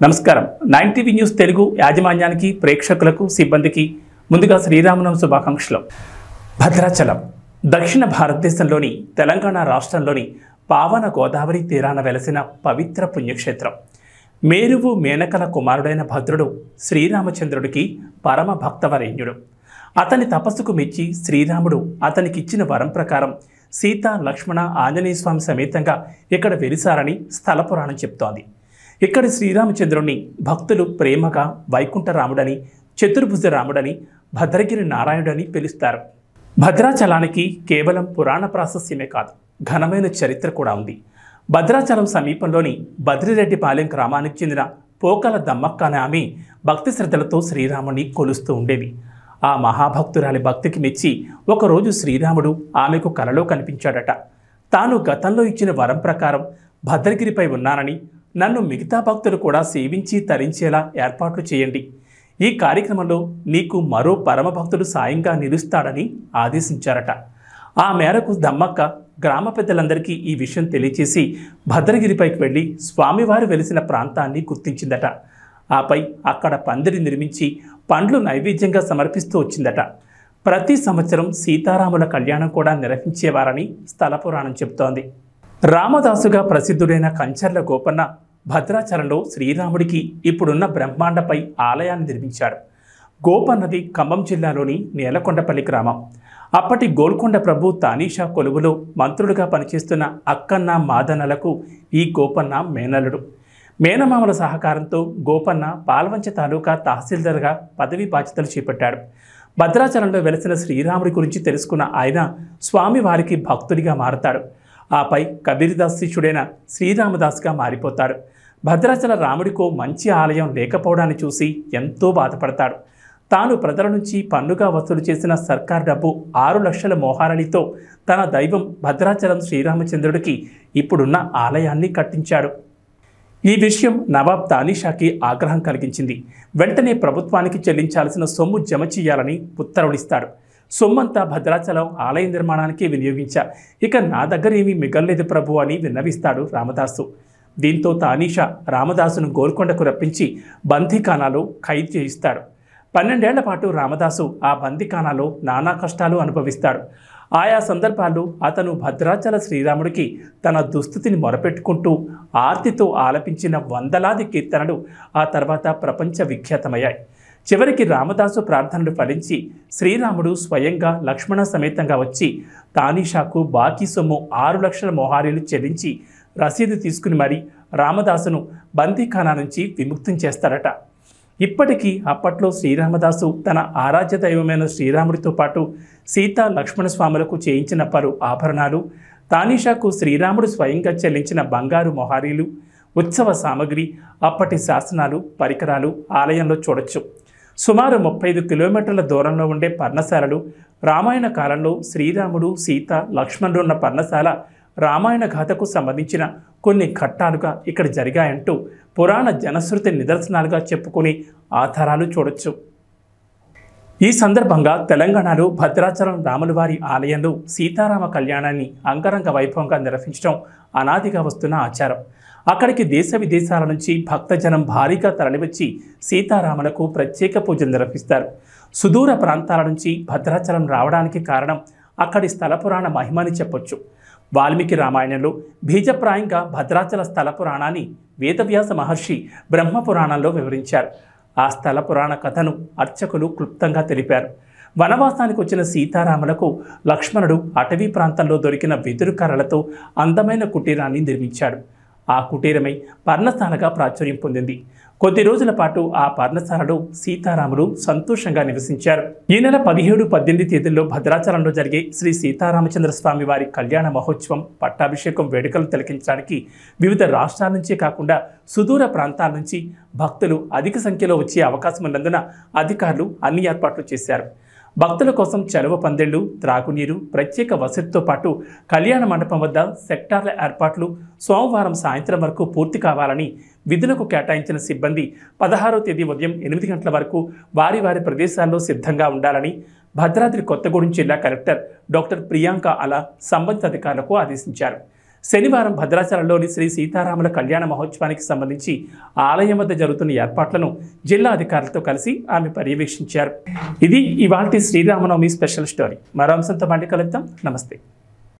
నమస్కారం 9 TV news Telugu యాజమాన్యానికి ప్రేక్షకులకు సిబ్బందికి ముందుగా శ్రీరామనవమి శుభాకాంక్షలు. భద్రాచలం దక్షిణ భారతదేశంలోని తెలంగాణ రాష్ట్రంలోని పావన గోదావరి తీరాన వెలసిన పవిత్ర పుణ్యక్షేత్రం. మేరువు మేనకల కుమారుడైన భద్రుడు శ్రీరామచంద్రుడికి పరమ భక్తవరేణ్యుడు. అతని తపస్సుకు మెచ్చి శ్రీరాముడు అతనికిచ్చిన వరం ప్రకారం సీత లక్ష్మణ ఆంజనేయ స్వామి సమేతంగా ఇక్కడ వెలిసారని స్థల పురాణం చెప్తోంది. ఇక్కడి శ్రీరామచంద్రుణ్ణి భక్తులు ప్రేమగా వైకుంఠరాముడని, చతుర్భుజ రాముడని, భద్రగిరి నారాయణుడని పిలుస్తారు. భద్రాచలానికి కేవలం పురాణ ప్రాశస్యమే కాదు, ఘనమైన చరిత్ర కూడా ఉంది. భద్రాచలం సమీపంలోని బద్రిరెడ్డిపాలెం గ్రామానికి చెందిన పోకల దమ్మక్క అనే ఆమె భక్తి శ్రద్ధలతో శ్రీరాముని కొలుస్తూ ఉండేది. ఆ మహాభక్తురాలి భక్తికి మెచ్చి ఒకరోజు శ్రీరాముడు ఆమెకు కలలో కనిపించాడట. తాను గతంలో ఇచ్చిన వరం ప్రకారం భద్రగిరిపై ఉన్నానని, నన్ను మిగతా భక్తులు కూడా సేవించి తరించేలా ఏర్పాట్లు చేయండి. ఈ కార్యక్రమంలో నీకు మరో పరమభక్తుడు సాయంగా నిలుస్తాడని ఆదేశించారట. ఆ మేరకు దమ్మక్క గ్రామ పెద్దలందరికీ ఈ విషయం తెలియచేసి భద్రగిరిపైకి వెళ్ళి స్వామివారు వెలిసిన ప్రాంతాన్ని గుర్తించిందట. ఆపై అక్కడ పందిరి నిర్మించి పండ్లు నైవేద్యంగా సమర్పిస్తూ వచ్చిందట. ప్రతి సంవత్సరం సీతారాముల కళ్యాణం కూడా నిర్వహించేవారని స్థల పురాణం చెబుతోంది. రామదాసుగా ప్రసిద్ధుడైన కంచర్ల గోపన్న భద్రాచలంలో శ్రీరాముడికి ఇప్పుడున్న బ్రహ్మాండపై ఆలయాన్ని నిర్మించాడు. గోపన్నది ఖమ్మం జిల్లాలోని నేలకొండపల్లి గ్రామం. అప్పటి గోల్కొండ ప్రభు తానీషా కొలువులో మంత్రులుగా పనిచేస్తున్న అక్కన్న మాదనలకు ఈ గోపన్న మేనల్లుడు. మేనమామల సహకారంతో గోపన్న పాల్వంచ తాలూకా తహసీల్దార్గా పదవీ బాధ్యతలు చేపట్టాడు. భద్రాచలంలో వెలసిన శ్రీరాముడి గురించి తెలుసుకున్న ఆయన స్వామివారికి భక్తుడిగా మారతాడు. ఆపై కబీర్దాస్ శిష్యుడైన శ్రీరామదాస్గా మారిపోతాడు. భద్రాచల రాముడికో మంచి ఆలయం లేకపోవడాన్ని చూసి ఎంతో బాధపడతాడు. తాను ప్రజల నుంచి పన్నుగా వసూలు చేసిన సర్కార్ డబ్బు 6 లక్షల మోహారలితో తన దైవం భద్రాచలం శ్రీరామచంద్రుడికి ఇప్పుడున్న ఆలయాన్ని కట్టించాడు. ఈ విషయం నవాబ్ తానీషాకి ఆగ్రహం కలిగించింది. వెంటనే ప్రభుత్వానికి చెల్లించాల్సిన సొమ్ము జమ చేయాలని ఉత్తర్వులిస్తాడు. సొమ్మంతా భద్రాచలం ఆలయ నిర్మాణానికి వినియోగించా, ఇక నా దగ్గర ఏమీ మిగల్లేదు ప్రభు అని విన్నవిస్తాడు రామదాసు. దీంతో తానీషా రామదాసును గోల్కొండకు రప్పించి బందీఖానాలో ఖైదు చేయిస్తాడు. 12 ఏళ్ల పాటు రామదాసు ఆ బందీఖానాలో నానా కష్టాలు అనుభవిస్తాడు. ఆయా సందర్భాల్లో అతను భద్రాచల శ్రీరాముడికి తన దుస్థితిని మొరపెట్టుకుంటూ ఆర్తితో ఆలపించిన వందలాది కీర్తనలు ఆ తర్వాత ప్రపంచ విఖ్యాతమయ్యాయి. చివరికి రామదాసు ప్రార్థనలు ఫలించి శ్రీరాముడు స్వయంగా లక్ష్మణ సమేతంగా వచ్చి తానీషాకు బాకీ సొమ్ము 6 లక్షల మోహారీలు చెల్లించి రసీదు తీసుకుని మరీ రామదాసును బందీఖానా నుంచి విముక్తం చేస్తాడట. ఇప్పటికీ అప్పట్లో శ్రీరామదాసు తన ఆరాధ్య దైవమైన శ్రీరాముడితో పాటు సీతా లక్ష్మణ స్వాములకు చేయించిన పలు ఆభరణాలు, తానీషాకు శ్రీరాముడు స్వయంగా చెల్లించిన బంగారు మొహారీలు, ఉత్సవ సామగ్రి, అప్పటి శాసనాలు, పరికరాలు ఆలయంలో చూడొచ్చు. సుమారు 35 కిలోమీటర్ల దూరంలో ఉండే పర్ణశాలలు, రామాయణ కాలంలో శ్రీరాముడు సీత లక్ష్మణుడు ఉన్న పర్ణశాల రామాయణ గాథకు సంబంధించిన కొన్ని ఘట్టాలుగా ఇక్కడ జరిగాయంటూ పురాణ జనశ్రుతి నిదర్శనాలుగా చెప్పుకునే ఆధారాలు చూడొచ్చు. ఈ సందర్భంగా తెలంగాణలో భద్రాచలం రాములవారి ఆలయంలో సీతారామ కళ్యాణాన్ని అంగరంగ వైభవంగా నిర్వహించడం అనాదిగా వస్తున్న ఆచారం. అక్కడికి దేశ విదేశాల నుంచి భక్తజనం భారీగా తరలివచ్చి సీతారాములకు ప్రత్యేక పూజలు నిర్వహిస్తారు. సుదూర ప్రాంతాల నుంచి భద్రాచలం రావడానికి కారణం అక్కడి స్థల పురాణ మహిమని చెప్పొచ్చు. వాల్మీకి రామాయణంలో బీజప్రాయంగా భద్రాచల స్థల పురాణాన్ని వేదవ్యాస మహర్షి బ్రహ్మపురాణంలో వివరించారు. ఆ స్థల పురాణ కథను అర్చకులు క్లుప్తంగా తెలిపారు. వనవాసానికి వచ్చిన సీతారాములకు లక్ష్మణుడు అటవీ ప్రాంతంలో దొరికిన వెదురు కర్రలతో అందమైన కుటీరాన్ని నిర్మించాడు. ఆ కుటీరమై పర్ణశాలగా ప్రాచుర్యం పొందింది. కొద్ది రోజుల పాటు ఆ పర్ణశాలలో సీతారాములు సంతోషంగా నివసించారు. ఈ నెల 17, 18 తేదీల్లో భద్రాచలంలో జరిగే శ్రీ సీతారామచంద్ర స్వామి వారి కళ్యాణ మహోత్సవం, పట్టాభిషేకం వేడుకలు తిలకించడానికి వివిధ రాష్ట్రాల నుంచే కాకుండా సుదూర ప్రాంతాల నుంచి భక్తులు అధిక సంఖ్యలో వచ్చే అవకాశం ఉన్నందున అధికారులు అన్ని ఏర్పాట్లు చేశారు. భక్తుల కోసం చలువ పందిళ్లు, త్రాగునీరు, ప్రత్యేక వసతితో పాటు కళ్యాణ మండపం వద్ద సెక్టార్ల ఏర్పాట్లు సోమవారం సాయంత్రం వరకు పూర్తి కావాలని విధులకు కేటాయించిన సిబ్బంది 16వ తేదీ ఉదయం 8 గంటల వరకు వారి వారి ప్రదేశాల్లో సిద్ధంగా ఉండాలని భద్రాద్రి కొత్తగూడెం జిల్లా కలెక్టర్ డాక్టర్ ప్రియాంక అలా సంబంధిత అధికారులకు ఆదేశించారు. శనివారం భద్రాచలంలోని శ్రీ సీతారాముల కళ్యాణ మహోత్సవానికి సంబంధించి ఆలయం వద్ద జరుగుతున్న ఏర్పాట్లను జిల్లా అధికారులతో కలిసి ఆమె పర్యవేక్షించారు. ఇది ఇవాల్టి శ్రీరామనవమి స్పెషల్ స్టోరీ. మరో అంశంతో మళ్ళీ కలుద్దాం. నమస్తే.